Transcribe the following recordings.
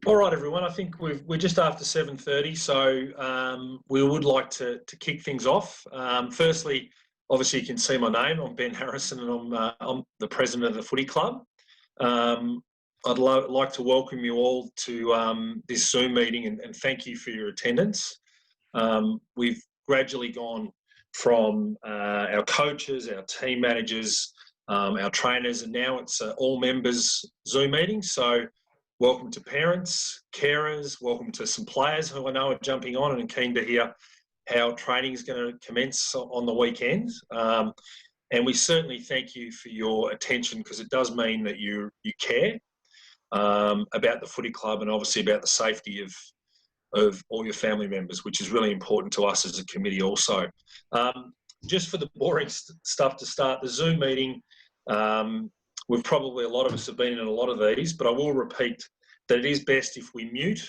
All right, everyone. I think we're just after 7:30, so we would like to kick things off. Firstly, obviously, you can see my name. I'm Ben Harrison, and I'm the president of the Footy Club. I'd like to welcome you all to this Zoom meeting and thank you for your attendance. We've gradually gone from our coaches, our team managers, our trainers, and now it's all members Zoom meeting. So welcome to parents, carers, welcome to some players who I know are jumping on and keen to hear how training is going to commence on the weekend. And we certainly thank you for your attention, because it does mean that you care about the footy club and obviously about the safety of all your family members, which is really important to us as a committee also. Just for the boring stuff to start, the Zoom meeting, a lot of us have been in a lot of these, but I will repeat that it is best if we mute.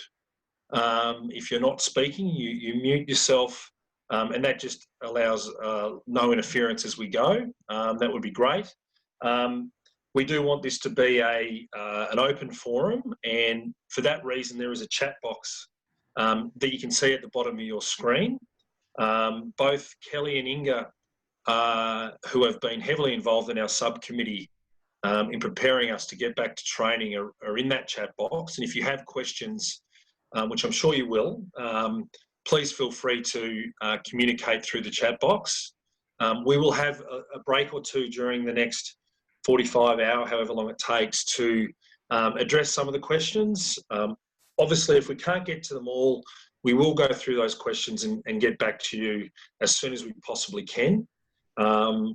If you're not speaking, you mute yourself, and that just allows no interference as we go. That would be great. We do want this to be an open forum, and for that reason, there is a chat box that you can see at the bottom of your screen. Both Kelly and Inga, who have been heavily involved in our subcommittee in preparing us to get back to training, are in that chat box. And if you have questions, which I'm sure you will, please feel free to communicate through the chat box. We will have a break or two during the next 45 hours, however long it takes, to address some of the questions. Obviously, if we can't get to them all, we will go through those questions and get back to you as soon as we possibly can.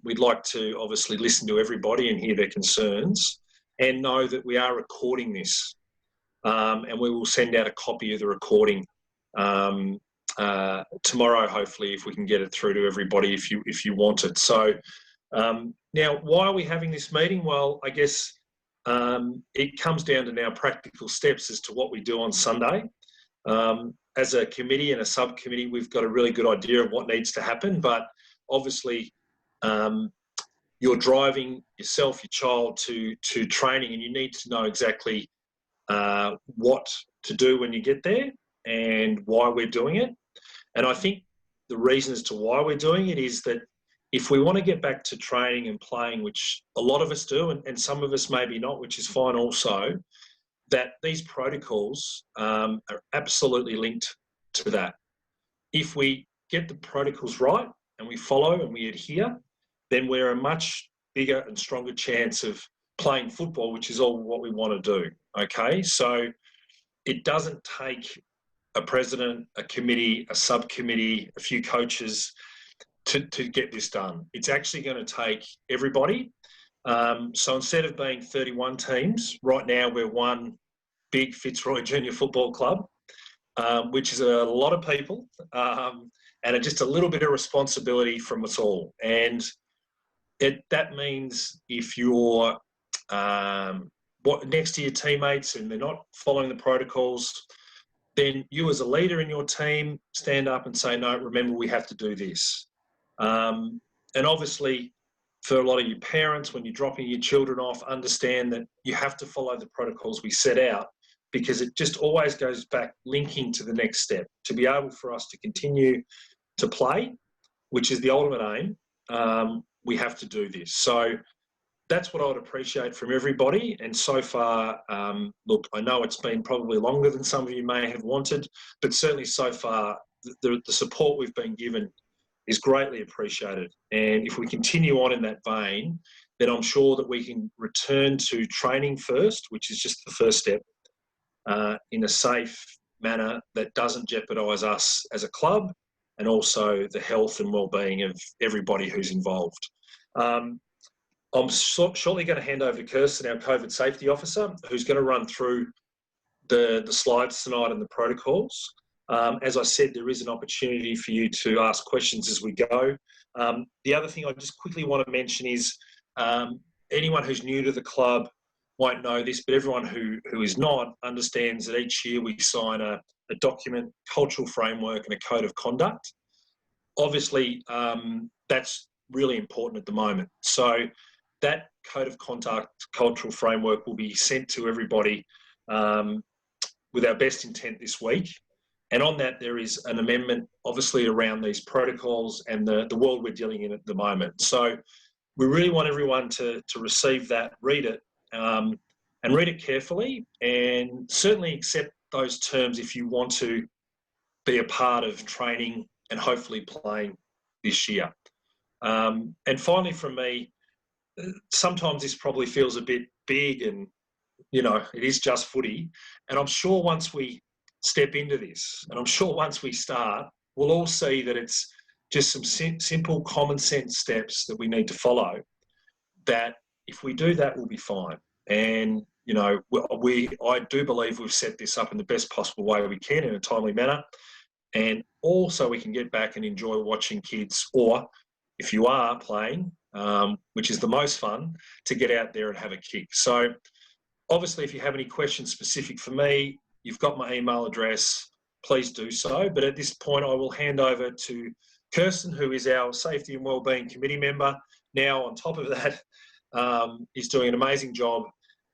We'd like to obviously listen to everybody and hear their concerns, and know that we are recording this, and we will send out a copy of the recording tomorrow, hopefully, if we can get it through to everybody if you want it. So now, why are we having this meeting? Well, I guess it comes down to now practical steps as to what we do on Sunday. As a committee and a subcommittee, we've got a really good idea of what needs to happen, but obviously you're driving yourself, your child to training, and you need to know exactly what to do when you get there and why we're doing it. And I think the reason as to why we're doing it is that if we want to get back to training and playing, which a lot of us do, and some of us maybe not, which is fine also, that these protocols are absolutely linked to that. If we get the protocols right and we follow and we adhere, then we're a much bigger and stronger chance of playing football, which is all what we want to do, okay? So it doesn't take a president, a committee, a subcommittee, a few coaches to get this done. It's actually going to take everybody. So instead of being 31 teams, right now we're one big Fitzroy Junior Football Club, which is a lot of people, and just a little bit of responsibility from us all. And that means if you're next to your teammates and they're not following the protocols, then you as a leader in your team stand up and say, no, remember, we have to do this. And obviously, for a lot of you parents, when you're dropping your children off, understand that you have to follow the protocols we set out, because it just always goes back linking to the next step. To be able for us to continue to play, which is the ultimate aim, we have to do this. So that's what I would appreciate from everybody. And so far, look, I know it's been probably longer than some of you may have wanted, but certainly so far, the support we've been given is greatly appreciated. And if we continue on in that vein, then I'm sure that we can return to training first, which is just the first step, in a safe manner that doesn't jeopardise us as a club, and also the health and well-being of everybody who's involved. I'm shortly going to hand over to Kirsten, our COVID safety officer, who's going to run through the slides tonight and the protocols. As I said, there is an opportunity for you to ask questions as we go. The other thing I just quickly want to mention is anyone who's new to the club won't know this, but everyone who is not understands that each year we sign a document, cultural framework and a code of conduct. Obviously, that's really important at the moment. So that code of conduct, cultural framework will be sent to everybody with our best intent this week. And on that, there is an amendment, obviously, around these protocols and the world we're dealing in at the moment. So we really want everyone to receive that, read it, and read it carefully, and certainly accept those terms if you want to be a part of training and hopefully playing this year. And finally, from me, sometimes this probably feels a bit big and, you know, it is just footy. And I'm sure once we step into this, and I'm sure once we start, we'll all see that it's just some simple common sense steps that we need to follow, that if we do that, we'll be fine. And, you know, I do believe we've set this up in the best possible way we can in a timely manner. And also we can get back and enjoy watching kids, or if you are playing, which is the most fun, to get out there and have a kick. So obviously, if you have any questions specific for me, you've got my email address, please do so. But at this point, I will hand over to Kirsten, who is our Safety and Wellbeing Committee member. Now, on top of that, is doing an amazing job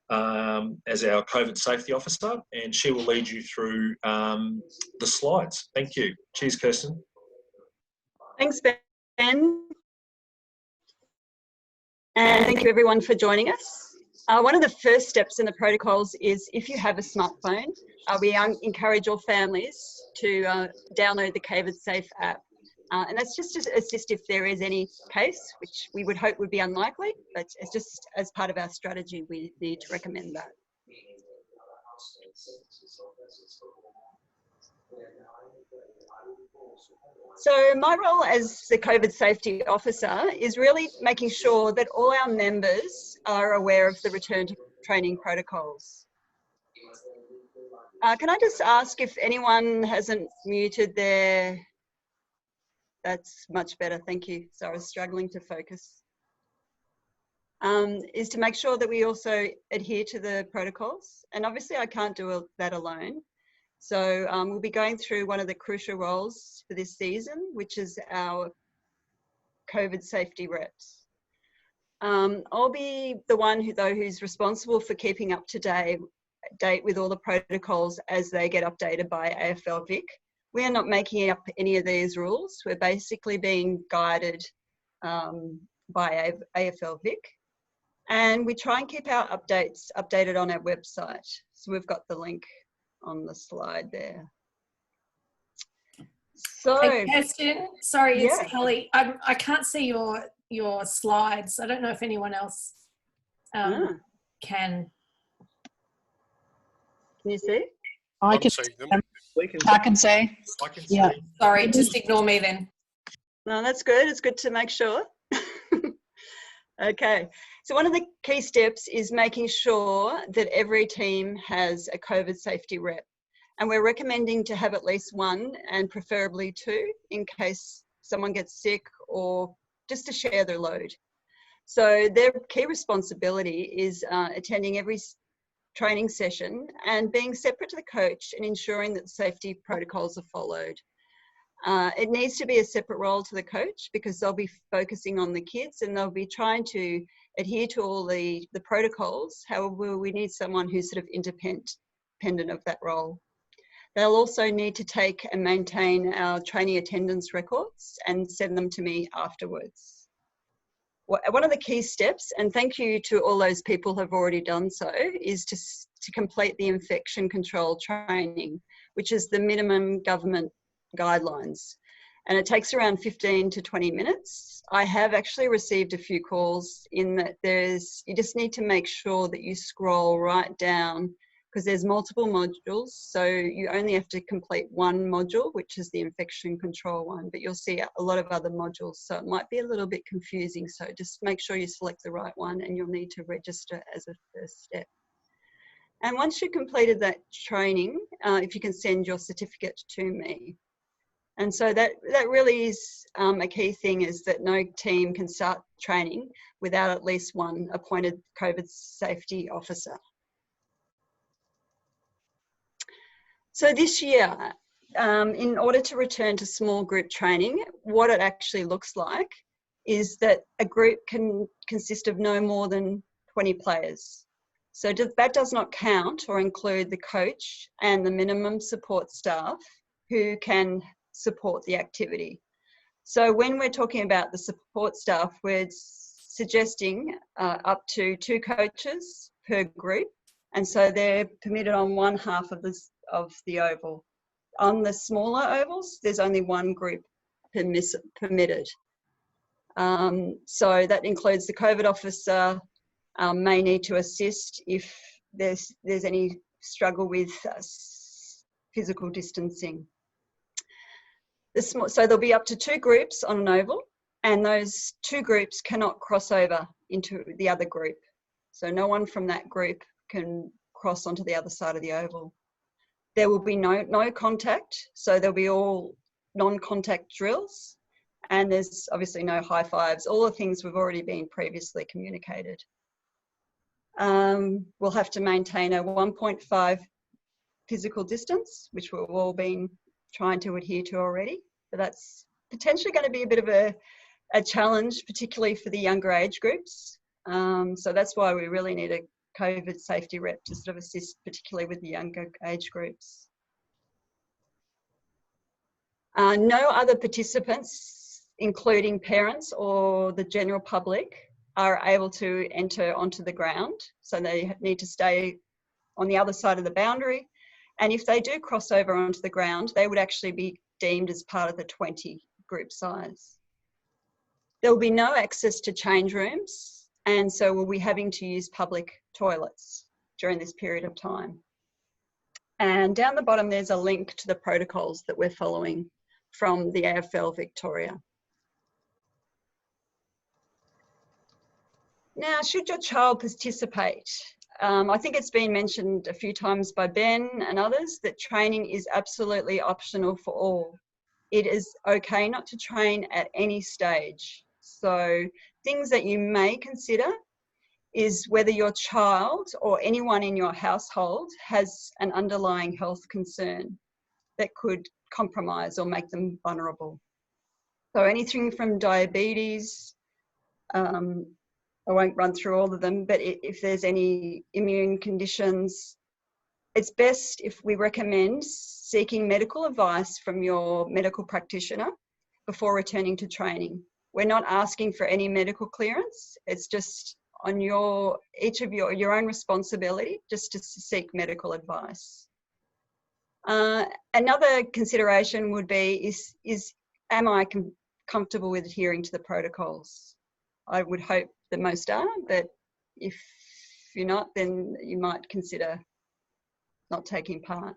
as our COVID Safety Officer, and she will lead you through the slides. Thank you. Cheers, Kirsten. Thanks, Ben. And thank you everyone for joining us. One of the first steps in the protocols is, if you have a smartphone, we encourage all families to download the COVID Safe app. And that's just to assist if there is any case, which we would hope would be unlikely, but it's just as part of our strategy, we need to recommend that. So my role as the COVID Safety Officer is really making sure that all our members are aware of the return to training protocols. Can I just ask if anyone hasn't muted their... That's much better, thank you. So I was struggling to focus. Is to make sure that we also adhere to the protocols. And obviously I can't do that alone. So we'll be going through one of the crucial roles for this season, which is our COVID safety reps. I'll be the one who's responsible for keeping up to date with all the protocols as they get updated by AFL Vic. We are not making up any of these rules. We're basically being guided by AFL Vic. And we try and keep our updates updated on our website. So we've got the link on the slide there. So, hey, Kirsten, sorry, yeah. it's Kelly. I can't see your slides. I don't know if anyone else can. Can you see? I can see them. I can say. I can see. Yeah. Sorry, just ignore me then. No, that's good. It's good to make sure. Okay. So one of the key steps is making sure that every team has a COVID safety rep. And we're recommending to have at least one, and preferably two, in case someone gets sick or just to share their load. So their key responsibility is attending every training session and being separate to the coach and ensuring that safety protocols are followed. It needs to be a separate role to the coach because they'll be focusing on the kids and they'll be trying to adhere to all the protocols. However, we need someone who's sort of independent of that role. They'll also need to take and maintain our training attendance records and send them to me afterwards. One of the key steps, and thank you to all those people who have already done so, is to complete the infection control training, which is the minimum government guidelines. And it takes around 15 to 20 minutes. I have actually received a few calls in that you just need to make sure that you scroll right down because there's multiple modules. So you only have to complete one module, which is the infection control one, but you'll see a lot of other modules. So it might be a little bit confusing. So just make sure you select the right one and you'll need to register as a first step. And once you've completed that training, if you can send your certificate to me. And so that really is a key thing, is that no team can start training without at least one appointed COVID safety officer. So this year, in order to return to small group training, what it actually looks like is that a group can consist of no more than 20 players. So that does not count or include the coach and the minimum support staff who can support the activity. So when we're talking about the support staff, we're suggesting up to 2 coaches per group. And so they're permitted on one half of the oval. On the smaller ovals, there's only 1 group permitted. So that includes the COVID officer, may need to assist if there's any struggle with physical distancing. So there'll be up to 2 groups on an oval, and those 2 groups cannot cross over into the other group. So no one from that group can cross onto the other side of the oval. There will be no contact, so there'll be all non-contact drills, and there's obviously no high fives, all the things we've already been previously communicated. We'll have to maintain a 1.5 physical distance, which we've all been trying to adhere to already, but that's potentially going to be a bit of a challenge, particularly for the younger age groups. So that's why we really need a COVID safety rep to sort of assist, particularly with the younger age groups. No other participants, including parents or the general public, are able to enter onto the ground. So they need to stay on the other side of the boundary. And if they do cross over onto the ground, they would actually be deemed as part of the 20 group size. There will be no access to change rooms, and so we'll be having to use public toilets during this period of time. And down the bottom, there's a link to the protocols that we're following from the AFL Victoria. Now, should your child participate? I think it's been mentioned a few times by Ben and others that training is absolutely optional for all. It is okay not to train at any stage. So things that you may consider is whether your child or anyone in your household has an underlying health concern that could compromise or make them vulnerable. So anything from diabetes, I won't run through all of them, but if there's any immune conditions, it's best if we recommend seeking medical advice from your medical practitioner before returning to training. We're not asking for any medical clearance. It's just on each of your own responsibility just to seek medical advice. Another consideration would be, am I comfortable with adhering to the protocols? I would hope that most are, but if you're not, then you might consider not taking part.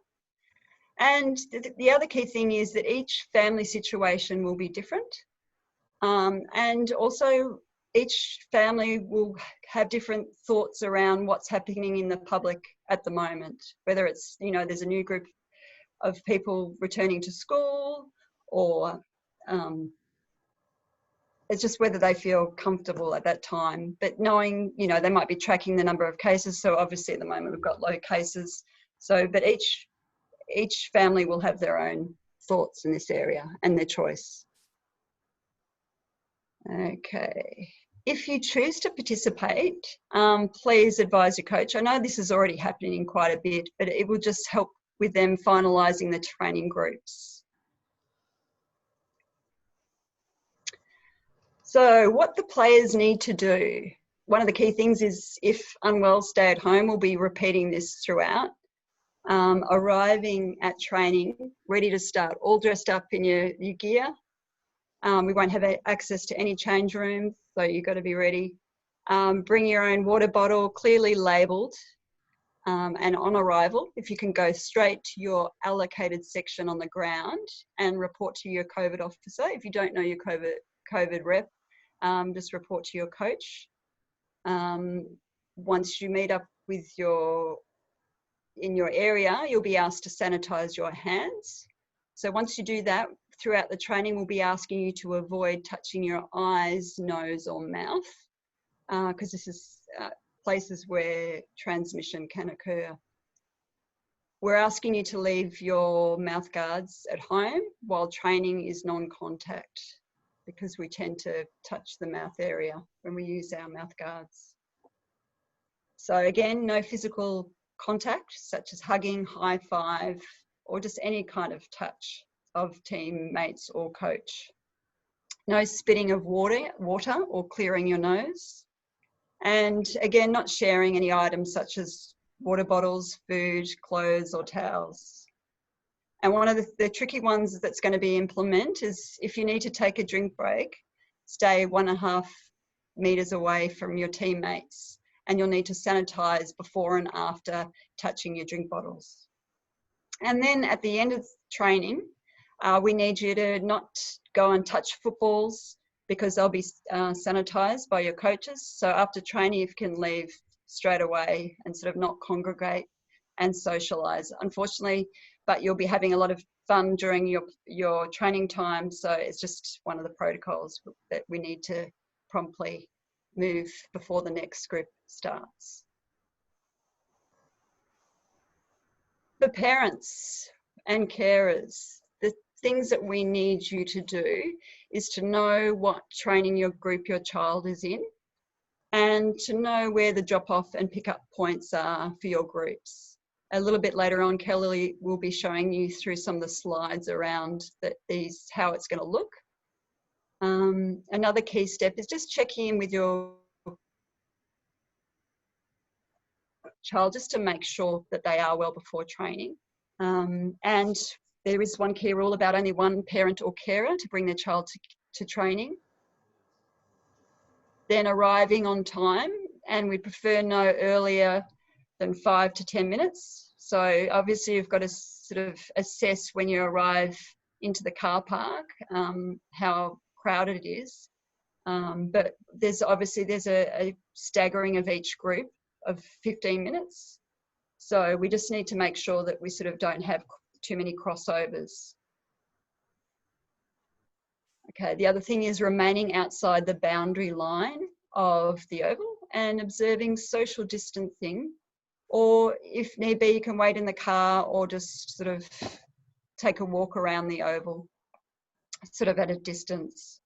And the other key thing is that each family situation will be different. And also each family will have different thoughts around what's happening in the public at the moment, whether it's, there's a new group of people returning to school, or it's just whether they feel comfortable at that time. But knowing, they might be tracking the number of cases. So obviously at the moment we've got low cases. So, but each family will have their own thoughts in this area and their choice. Okay. If you choose to participate, please advise your coach. I know this is already happening quite a bit, but it will just help with them finalising the training groups. So what the players need to do, one of the key things is, if unwell, stay at home. We'll be repeating this throughout. Arriving at training, ready to start, all dressed up in your gear. We won't have access to any change rooms, so you've got to be ready. Bring your own water bottle, clearly labelled, and on arrival, if you can go straight to your allocated section on the ground and report to your COVID officer. If you don't know your COVID rep, just report to your coach. Once you meet up with in your area, you'll be asked to sanitize your hands. So once you do that, throughout the training, we'll be asking you to avoid touching your eyes, nose or mouth, because this is places where transmission can occur. We're asking you to leave your mouth guards at home while training is non-contact, because we tend to touch the mouth area when we use our mouth guards. So again, no physical contact, such as hugging, high five, or just any kind of touch of teammates or coach. No spitting of water or clearing your nose. And again, not sharing any items such as water bottles, food, clothes, or towels. And one of the tricky ones that's going to be implemented is if you need to take a drink break, stay 1.5 meters away from your teammates, and you'll need to sanitize before and after touching your drink bottles. And then at the end of training, we need you to not go and touch footballs because they'll be sanitized by your coaches. So after training, you can leave straight away and sort of not congregate and socialize. Unfortunately, but you'll be having a lot of fun during your training time. So it's just one of the protocols that we need to promptly move before the next group starts. For parents and carers, the things that we need you to do is to know what training your child is in, and to know where the drop-off and pick-up points are for your groups. A little bit later on, Kelly will be showing you through some of the slides around how it's going to look. Another key step is just checking in with your child just to make sure that they are well before training. And there is one key rule about only one parent or carer to bring their child to training. Then arriving on time, and we prefer no earlier than 5 to 10 minutes. So obviously you've got to sort of assess when you arrive into the car park, how crowded it is. But there's a staggering of each group of 15 minutes. So we just need to make sure that we sort of don't have too many crossovers. Okay, the other thing is remaining outside the boundary line of the oval and observing social distancing, or if need be, you can wait in the car or just sort of take a walk around the oval, sort of at a distance.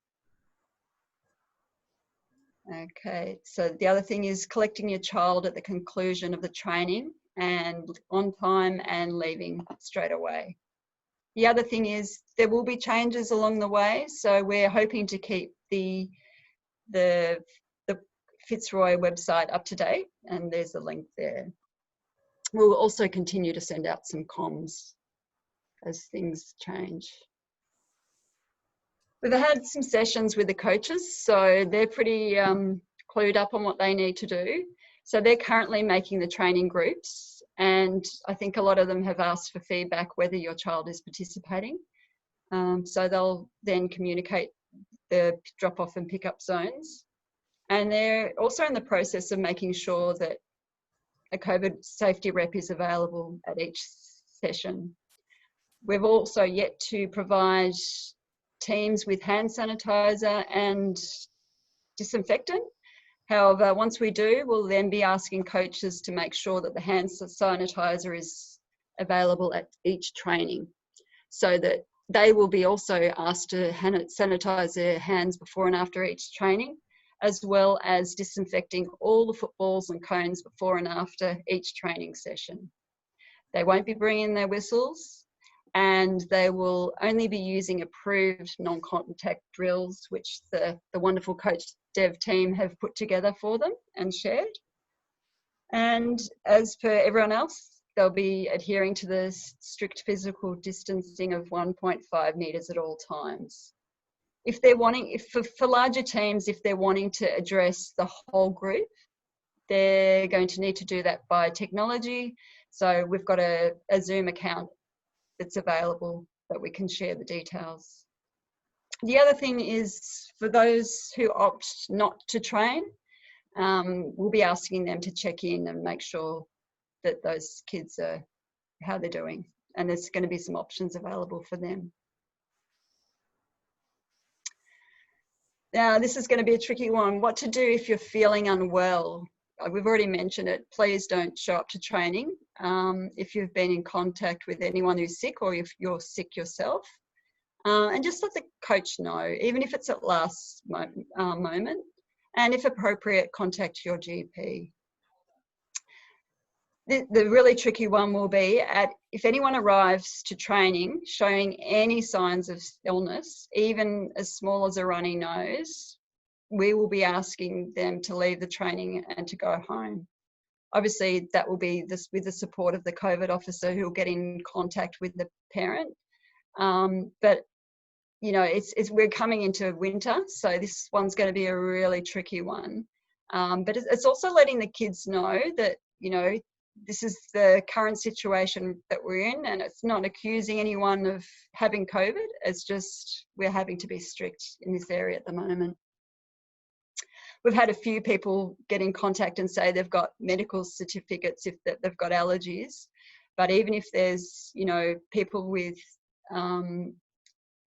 Okay, so the other thing is collecting your child at the conclusion of the training and on time and leaving straight away. The other thing is there will be changes along the way, so we're hoping to keep the Fitzroy website up to date, and there's a link there. We'll also continue to send out some comms as things change. We've had some sessions with the coaches, so they're pretty clued up on what they need to do. So they're currently making the training groups, and I think a lot of them have asked for feedback whether your child is participating. So they'll then communicate the drop-off and pick-up zones. And they're also in the process of making sure that a COVID safety rep is available at each session. We've also yet to provide teams with hand sanitizer and disinfectant. However, once we do, we'll then be asking coaches to make sure that the hand sanitizer is available at each training, so that they will be also asked to sanitize their hands before and after each training, as well as disinfecting all the footballs and cones before and after each training session. They won't be bringing their whistles, and they will only be using approved non-contact drills, which the wonderful coach dev team have put together for them and shared. And as per everyone else, they'll be adhering to the strict physical distancing of 1.5 meters at all times. If they're wanting, for larger teams, if they're wanting to address the whole group, they're going to need to do that by technology. So we've got a Zoom account that's available that we can share the details. The other thing is for those who opt not to train, we'll be asking them to check in and make sure that those kids are how they're doing, and there's going to be some options available for them. Now, this is going to be a tricky one. What to do if you're feeling unwell? We've already mentioned it. Please don't show up to training if you've been in contact with anyone who's sick, or if you're sick yourself. And just let the coach know, even if it's at last moment. And if appropriate, contact your GP. The really tricky one will be if anyone arrives to training showing any signs of illness, even as small as a runny nose, we will be asking them to leave the training and to go home. Obviously, that will be with the support of the COVID officer who will get in contact with the parent. But you know, we're coming into winter, so this one's going to be a really tricky one. But it's also letting the kids know that, you know, this is the current situation that we're in, and it's not accusing anyone of having COVID. It's just we're having to be strict in this area at the moment. We've had a few people get in contact and say they've got medical certificates if they've got allergies. But even if there's, you know, people with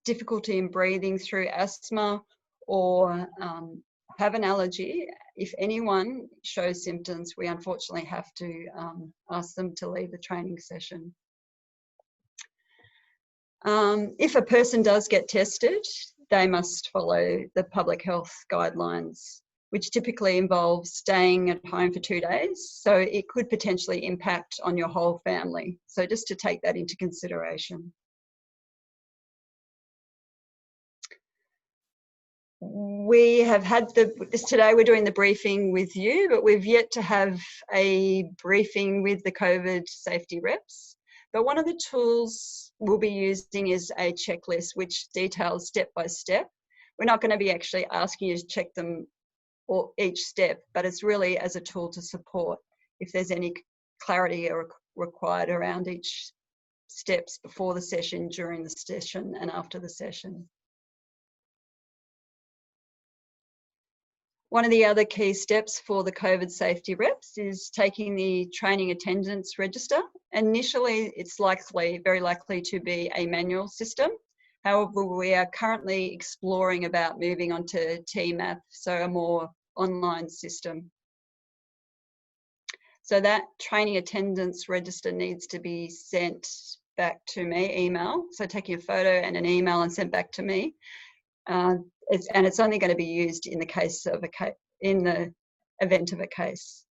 difficulty in breathing through asthma or have an allergy, if anyone shows symptoms, we unfortunately have to ask them to leave the training session. If a person does get tested, they must follow the public health guidelines, which typically involves staying at home for 2 days. So it could potentially impact on your whole family. So just to take that into consideration. We have had today we're doing the briefing with you, but we've yet to have a briefing with the COVID safety reps. But one of the tools we'll be using is a checklist which details step by step. We're not going to be actually asking you to check them or each step, but it's really as a tool to support if there's any clarity required around each steps before the session, during the session, and after the session. One of the other key steps for the COVID safety reps is taking the training attendance register. Initially, it's very likely to be a manual system. However, we are currently exploring about moving on to TMAP, so a more online system. So that training attendance register needs to be sent back to me, email. So taking a photo and an email and sent back to me. It's only going to be used in the case of in the event of a case.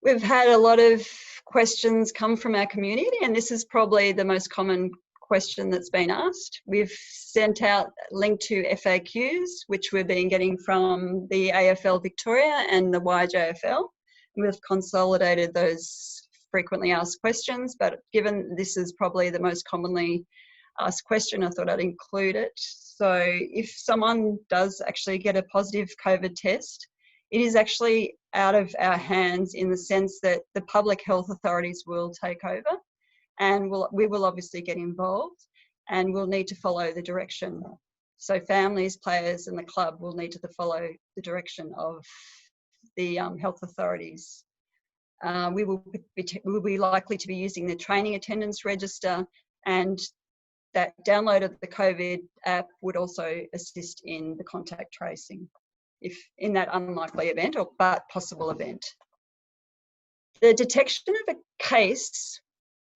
We've had a lot of questions come from our community, and this is probably the most common question that's been asked. We've sent out a link to FAQs, which we've been getting from the AFL Victoria and the YJFL. We've consolidated those frequently asked questions, but given this is probably the most commonly asked question, I thought I'd include it. So if someone does actually get a positive COVID test, it is actually out of our hands in the sense that the public health authorities will take over, and we will obviously get involved, and we'll need to follow the direction. So families, players and the club will need to follow the direction of the health authorities. We will be likely to be using the training attendance register, and that download of the COVID app would also assist in the contact tracing, if in that unlikely event but possible event. The detection of a case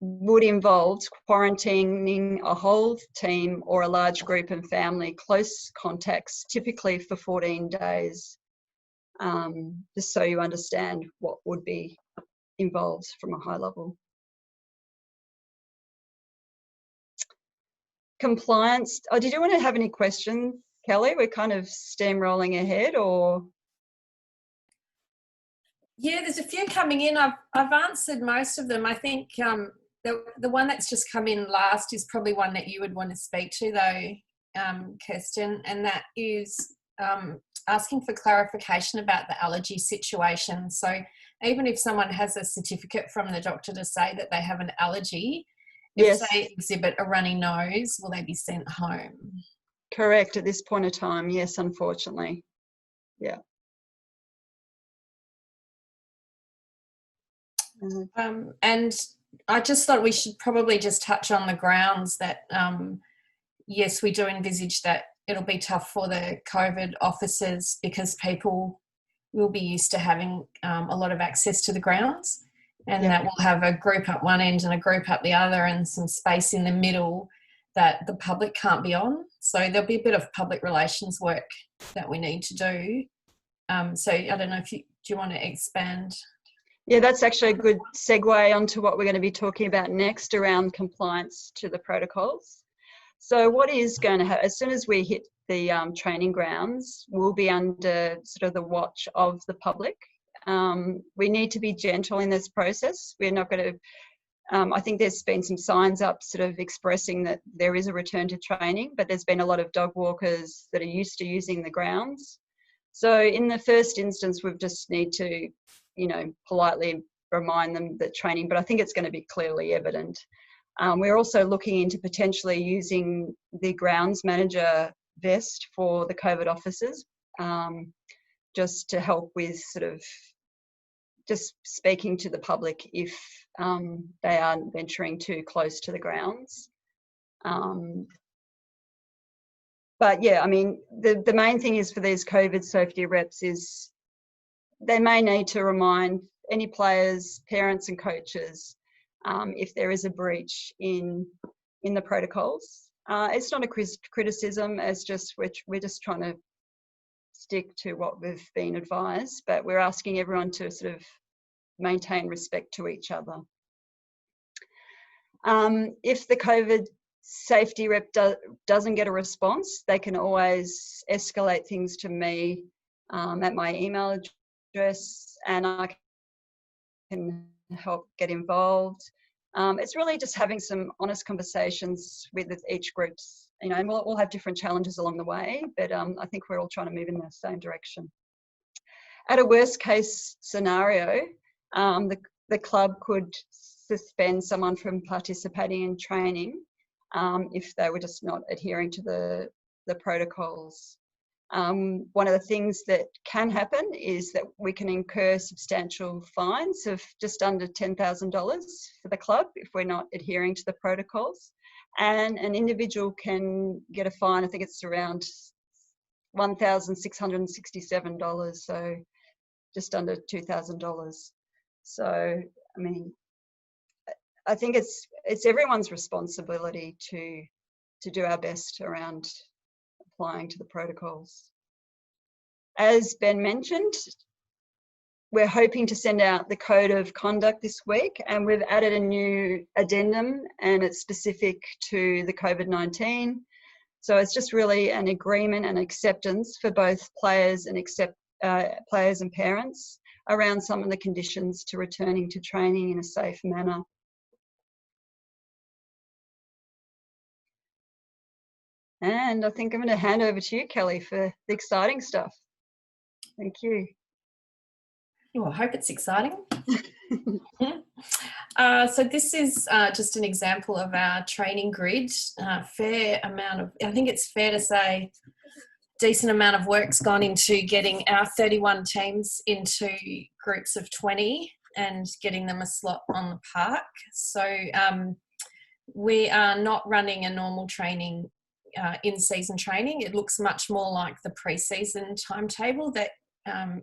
would involve quarantining a whole team or a large group and family, close contacts, typically for 14 days, just so you understand what would be involved from a high level. Compliance. Oh, did you want to have any questions, Kelly? We're kind of steamrolling ahead, or? Yeah, there's a few coming in. I've answered most of them. I think the one that's just come in last is probably one that you would want to speak to, though, Kirsten, and that is asking for clarification about the allergy situation. So even if someone has a certificate from the doctor to say that they have an allergy, if they exhibit a runny nose, will they be sent home? Correct, at this point of time, yes, unfortunately. Yeah. And I just thought we should probably just touch on the grounds that, yes, we do envisage that it'll be tough for the COVID officers because people will be used to having a lot of access to the grounds, and that we'll have a group up one end and a group up the other and some space in the middle that the public can't be on. So there'll be a bit of public relations work that we need to do. So I don't know if you want to expand? Yeah, that's actually a good segue onto what we're going to be talking about next around compliance to the protocols. So what is going to happen, as soon as we hit the training grounds, we'll be under sort of the watch of the public. We need to be gentle in this process. We're not going to, I think there's been some signs up sort of expressing that there is a return to training, but there's been a lot of dog walkers that are used to using the grounds. So in the first instance, we just need to, you know, politely remind them that training, but I think it's going to be clearly evident. We're also looking into potentially using the grounds manager vest for the COVID officers, just to help with sort of just speaking to the public if they are venturing too close to the grounds. But yeah, I mean, the main thing is for these COVID safety reps is they may need to remind any players, parents and coaches if there is a breach in the protocols. It's not a criticism, it's just we're just trying to stick to what we've been advised, but we're asking everyone to sort of maintain respect to each other. If the COVID safety rep doesn't get a response, they can always escalate things to me at my email address, and I can help get involved. It's really just having some honest conversations with each group, you know, and we'll all have different challenges along the way, but I think we're all trying to move in the same direction. At a worst case scenario, the club could suspend someone from participating in training if they were just not adhering to the protocols. One of the things that can happen is that we can incur substantial fines of just under $10,000 for the club if we're not adhering to the protocols. And an individual can get a fine, I think it's around $1,667, so just under $2,000. So, I mean, I think it's everyone's responsibility to do our best around applying to the protocols. As Ben mentioned, we're hoping to send out the code of conduct this week, and we've added a new addendum, and it's specific to the COVID-19. So it's just really an agreement and acceptance for both players and players and parents around some of the conditions to returning to training in a safe manner. And I think I'm going to hand over to you, Kelly, for the exciting stuff. Thank you. Well, I hope it's exciting. So this is just an example of our training grid. Fair amount of, I think it's fair to say, decent amount of work's gone into getting our 31 teams into groups of 20 and getting them a slot on the park. So we are not running a normal training, in-season training. It looks much more like the pre-season timetable that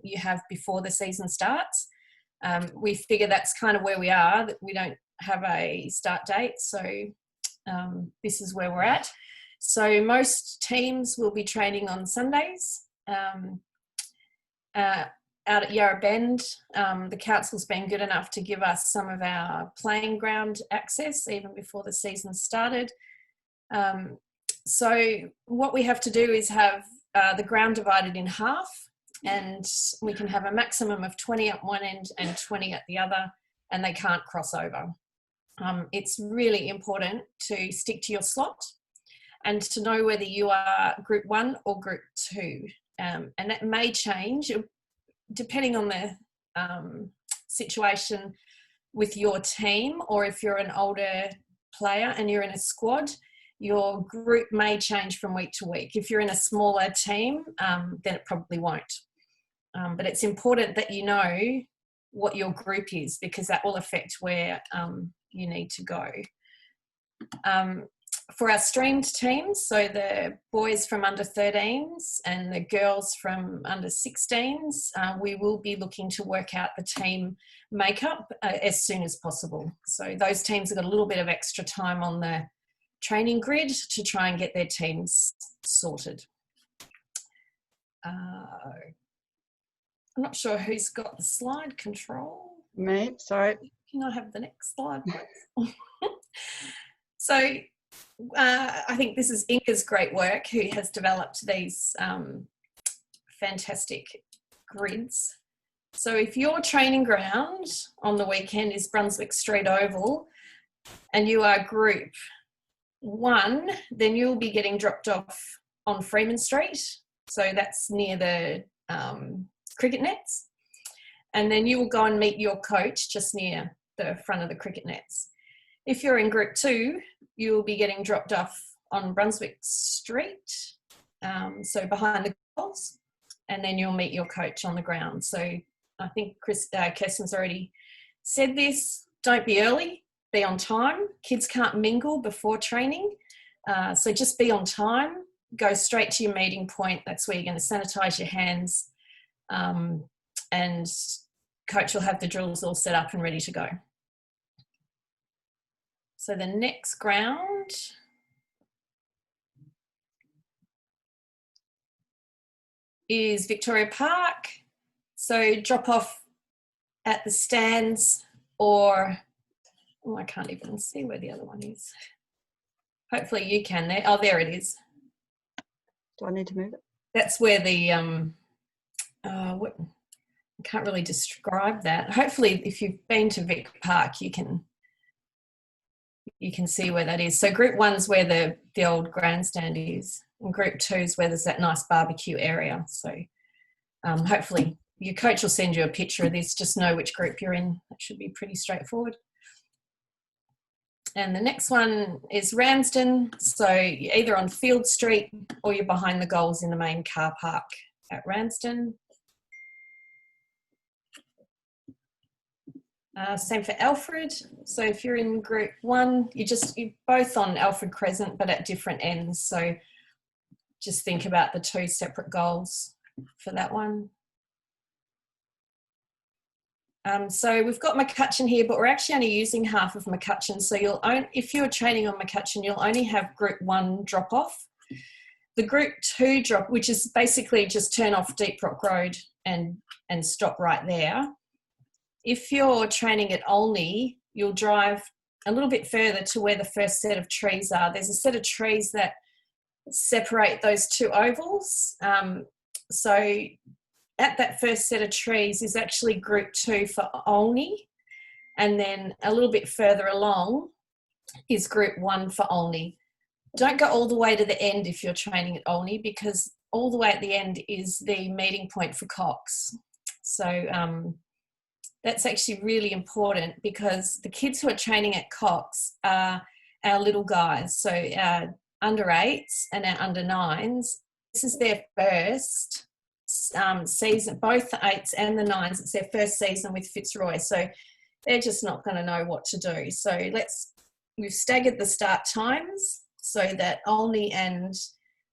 you have before the season starts. We figure that's kind of where we are, that we don't have a start date. So this is where we're at. So most teams will be training on Sundays. Out at Yarra Bend, the council's been good enough to give us some of our playing ground access even before the season started. So what we have to do is have the ground divided in half, and we can have a maximum of 20 at one end and 20 at the other, and they can't cross over. It's really important to stick to your slot and to know whether you are group 1 or group 2. And that may change depending on the situation with your team, or if you're an older player and you're in a squad, your group may change from week to week. If you're in a smaller team, then it probably won't. But it's important that you know what your group is, because that will affect where you need to go. For our streamed teams, so the boys from under 13s and the girls from under 16s, we will be looking to work out the team makeup as soon as possible. So those teams have got a little bit of extra time on the training grid to try and get their teams sorted. I'm not sure who's got the slide control. Me, sorry. Can I have the next slide, please? So I think this is Inga's great work, who has developed these fantastic grids. So if your training ground on the weekend is Brunswick Street Oval and you are group 1, then you'll be getting dropped off on Freeman Street. So that's near the cricket nets. And then you will go and meet your coach just near the front of the cricket nets. If you're in group 2, you'll be getting dropped off on Brunswick Street, so behind the goals, and then you'll meet your coach on the ground. So I think Kirsten's already said this, don't be early, be on time. Kids can't mingle before training, so just be on time, go straight to your meeting point. That's where you're going to sanitize your hands, and coach will have the drills all set up and ready to go. So the next ground is Victoria Park. So drop off at the stands, or, oh, I can't even see where the other one is. Hopefully you can there. Oh, there it is. Do I need to move it? That's where the, what, I can't really describe that. Hopefully if you've been to Vic Park, you can see where that is. So group 1's where the old grandstand is, and group 2's where there's that nice barbecue area. So hopefully your coach will send you a picture of this, just know which group you're in. That should be pretty straightforward. And the next one is Ramsden. So you're either on Field Street or you're behind the goals in the main car park at Ramsden. Same for Alfred. So if you're in group 1, you're both on Alfred Crescent, but at different ends. So just think about the 2 separate goals for that one. So we've got McCutcheon here, but we're actually only using half of McCutcheon. So if you're training on McCutcheon, you'll only have group 1 drop off. The group 2 drop, which is basically just turn off Deep Rock Road and stop right there. If you're training at Olney, you'll drive a little bit further to where the first set of trees are. There's a set of trees that separate those 2 ovals. So at that first set of trees is actually group 2 for Olney. And then a little bit further along is group 1 for Olney. Don't go all the way to the end if you're training at Olney, because all the way at the end is the meeting point for Cox. So that's actually really important, because the kids who are training at Cox are our little guys. So our under 8s and our under 9s, this is their first season, both the 8s and the 9s, it's their first season with Fitzroy. So they're just not going to know what to do. So we've staggered the start times so that Olney and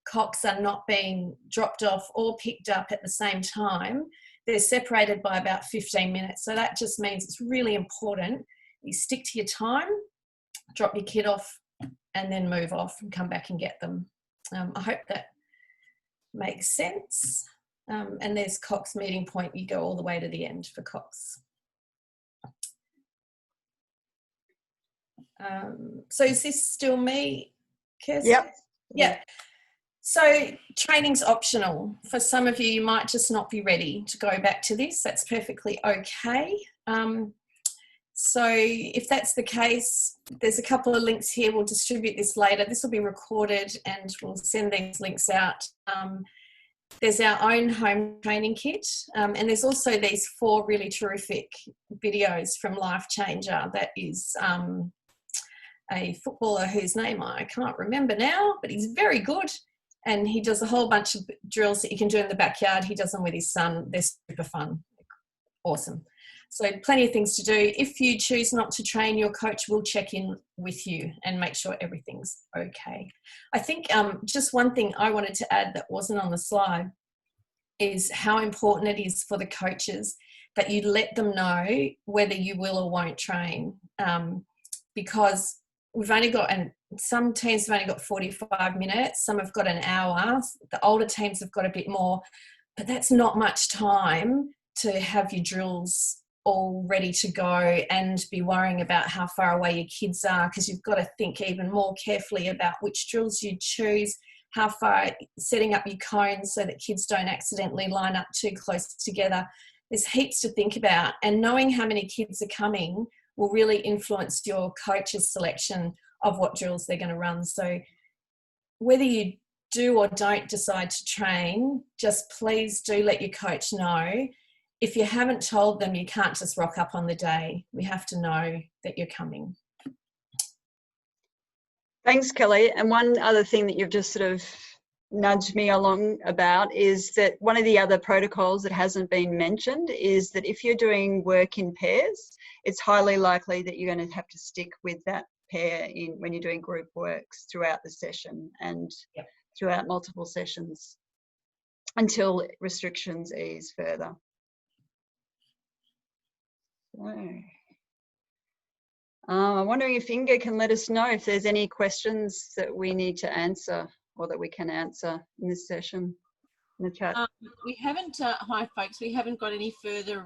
Cox are not being dropped off or picked up at the same time. They're separated by about 15 minutes. So that just means it's really important you stick to your time, drop your kid off, and then move off and come back and get them. I hope that makes sense. And there's Cox meeting point. You go all the way to the end for Cox. So is this still me, Kirsten? Yep. Yeah. So training's optional. For some of you, you might just not be ready to go back to this. That's perfectly okay. So if that's the case, there's a couple of links here. We'll distribute this later. This will be recorded and we'll send these links out. There's our own home training kit. And there's also these 4 really terrific videos from Life Changer. That is a footballer whose name I can't remember now, but he's very good. And he does a whole bunch of drills that you can do in the backyard. He does them with his son. They're super fun. Awesome. So plenty of things to do. If you choose not to train, your coach will check in with you and make sure everything's okay. I think just one thing I wanted to add that wasn't on the slide is how important it is for the coaches that you let them know whether you will or won't train, because we've only got, and some teams have only got 45 minutes, some have got an hour. The older teams have got a bit more, but that's not much time to have your drills all ready to go and be worrying about how far away your kids are, because you've got to think even more carefully about which drills you choose, how far, setting up your cones so that kids don't accidentally line up too close together. There's heaps to think about, and knowing how many kids are coming will really influence your coach's selection of what drills they're going to run. So whether you do or don't decide to train, just please do let your coach know. If you haven't told them, you can't just rock up on the day. We have to know that you're coming. Thanks, Kelly. And one other thing that you've just sort of nudged me along about is that one of the other protocols that hasn't been mentioned is that if you're doing work in pairs, it's highly likely that you're going to have to stick with that pair when you're doing group works throughout the session and throughout multiple sessions until restrictions ease further. So, I'm wondering if Inga can let us know if there's any questions that we need to answer or that we can answer in this session in the chat. We haven't. Hi, folks. We haven't got any further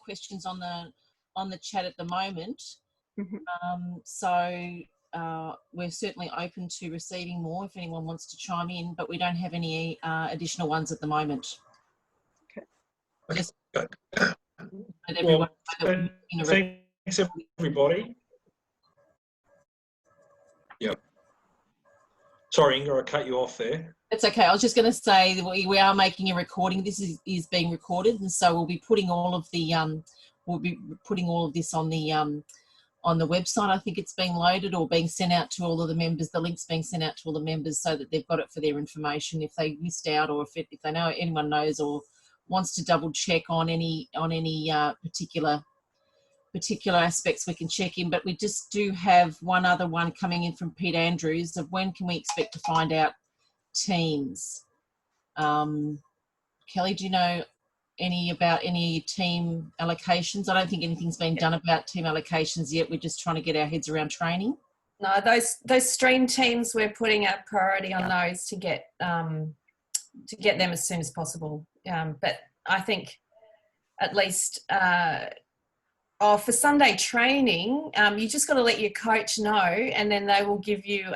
questions on the chat at the moment. So we're certainly open to receiving more if anyone wants to chime in, but we don't have any additional ones at the moment. Okay. Just let Well, everyone thanks everybody. Yep. Sorry, Inga, I cut you off there. It's okay. I was just going to say that we are making a recording. This is being recorded, and so we'll be putting all of the this on the website. I think it's being loaded or being sent out to all of the members. The link's being sent out to all the members so that they've got it for their information. If they missed out, or if they know anyone knows or wants to double check on any particular aspects, we can check in. But we just do have one other one coming in from Pete Andrews of when can we expect to find out teams. Kelly, do you know about any team allocations? I don't think anything's been done about team allocations yet. We're just trying to get our heads around training. No, those stream teams, we're putting a priority on those to get them as soon as possible. But I think at least for Sunday training, you just got to let your coach know, and then they will give you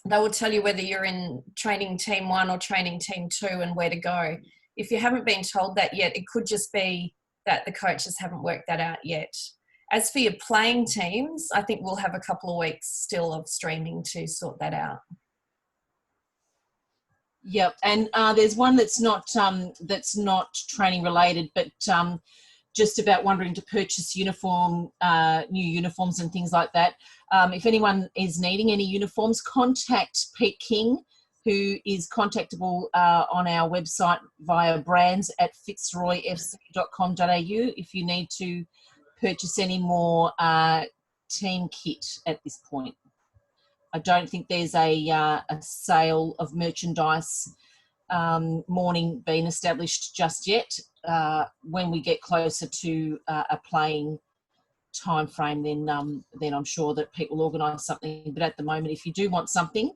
they will tell you whether you're in training team 1 or training team 2 and where to go. If you haven't been told that yet, it could just be that the coaches haven't worked that out yet. As for your playing teams, I think we'll have a couple of weeks still of streaming to sort that out. Yep, and there's one that's not training related, but just about wondering to purchase new uniforms and things like that. If anyone is needing any uniforms, contact Pete King, who is contactable on our website via brands@fitzroyfc.com.au if you need to purchase any more team kit at this point. I don't think there's a sale of merchandise morning being established just yet. When we get closer to a playing time frame, then I'm sure that Pete will organise something. But at the moment, if you do want something,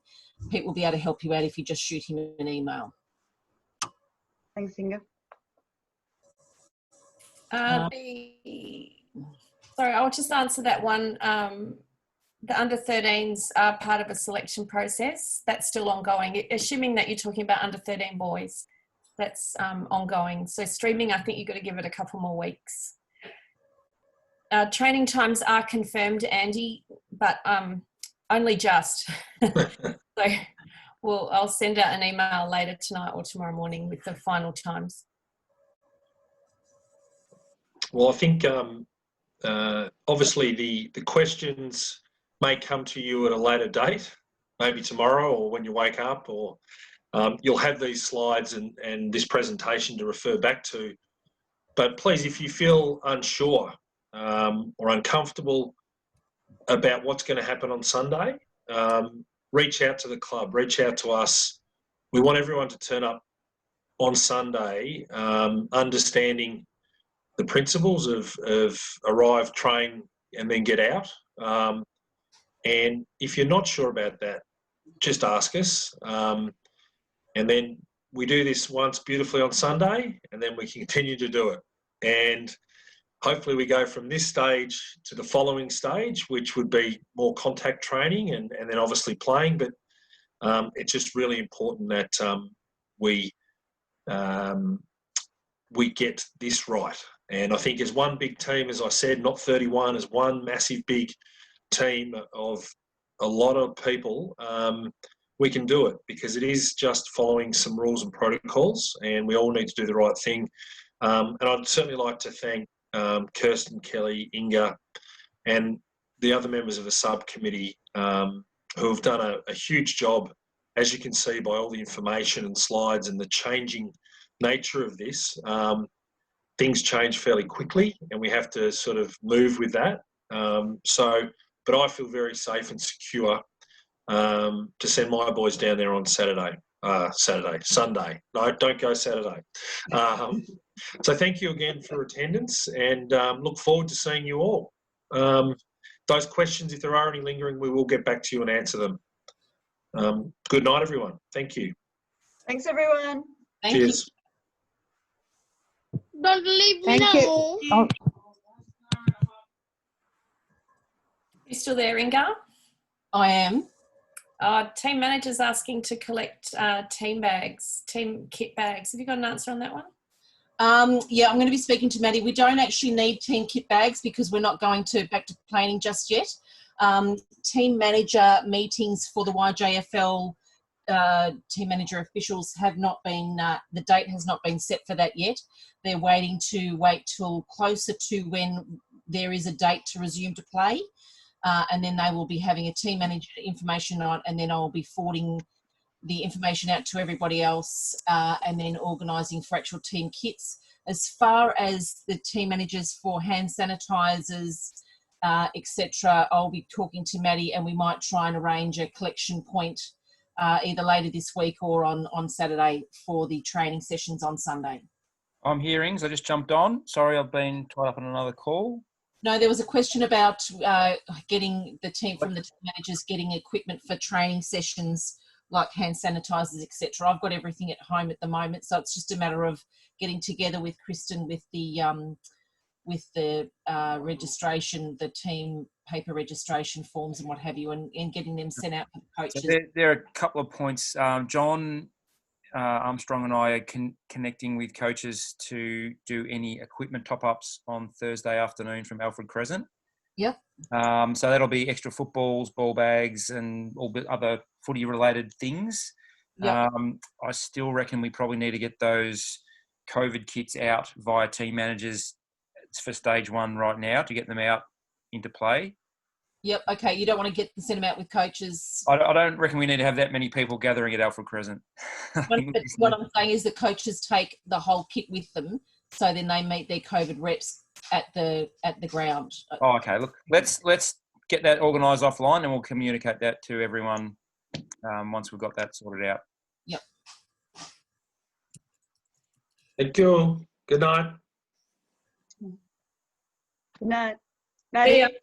Pete will be able to help you out if you just shoot him an email. Thanks, Inga. Sorry, I'll just answer that one. The under-13s are part of a selection process. That's still ongoing, assuming that you're talking about under-13 boys. That's ongoing. So streaming, I think you've got to give it a couple more weeks. Training times are confirmed, Andy, but only just. So I'll send out an email later tonight or tomorrow morning with the final times. Well, I think obviously the questions may come to you at a later date, maybe tomorrow or when you wake up, or you'll have these slides and this presentation to refer back to. But please, if you feel unsure or uncomfortable about what's going to happen on Sunday, reach out to the club, reach out to us. We want everyone to turn up on Sunday understanding the principles of arrive, train, and then get out. And if you're not sure about that, just ask us. And then we do this once beautifully on Sunday, and then we continue to do it. And hopefully we go from this stage to the following stage, which would be more contact training and then obviously playing. But it's just really important that we get this right. And I think as one big team, as I said, not 31, as one massive big team of a lot of people, we can do it, because it is just following some rules and protocols, and we all need to do the right thing. And I'd certainly like to thank Kirsten, Kelly, Inga, and the other members of the subcommittee who have done a huge job, as you can see by all the information and slides and the changing nature of this. Things change fairly quickly, and we have to sort of move with that. But I feel very safe and secure to send my boys down there on Sunday. No, don't go Saturday. So thank you again for attendance, and look forward to seeing you all. Those questions, if there are any lingering, we will get back to you and answer them. Good night, everyone. Thank you. Thanks, everyone. Cheers. Don't leave me Thank now. you. Oh, You still there, Inga? I am. Team manager's asking to collect team kit bags. Have you got an answer on that one? Yeah, I'm going to be speaking to Maddie. We don't actually need team kit bags because we're not going back to planning just yet. Team manager meetings for the YJFL team manager officials have not been, the date has not been set for that yet. They're wait till closer to when there is a date to resume to play. And then they will be having a team manager information on, and then I'll be forwarding the information out to everybody else, and then organising for actual team kits. As far as the team managers for hand sanitisers, etc., I'll be talking to Maddie, and we might try and arrange a collection point either later this week or on Saturday for the training sessions on Sunday. I'm here, Ings. I just jumped on. Sorry, I've been tied up on another call. No, there was a question about getting the team managers getting equipment for training sessions like hand sanitisers, etc. I've got everything at home at the moment, so it's just a matter of getting together with Kristen with the registration, the team paper registration forms and what have you, and getting them sent out to the coaches. So there are a couple of points. John Armstrong and I are connecting with coaches to do any equipment top-ups on Thursday afternoon from Alfred Crescent. Yep. So that'll be extra footballs, ball bags, and all the other footy-related things. Yep. I still reckon we probably need to get those COVID kits out via team managers for stage one right now to get them out into play. Yep. Okay. You don't want to send them out with coaches. I don't reckon we need to have that many people gathering at Alfred Crescent. But what I'm saying is the coaches take the whole kit with them, so then they meet their COVID reps at the ground. Oh, okay. Look, let's get that organised offline, and we'll communicate that to everyone once we've got that sorted out. Yep. Thank you. Good night. Good night. See ya. Maddie?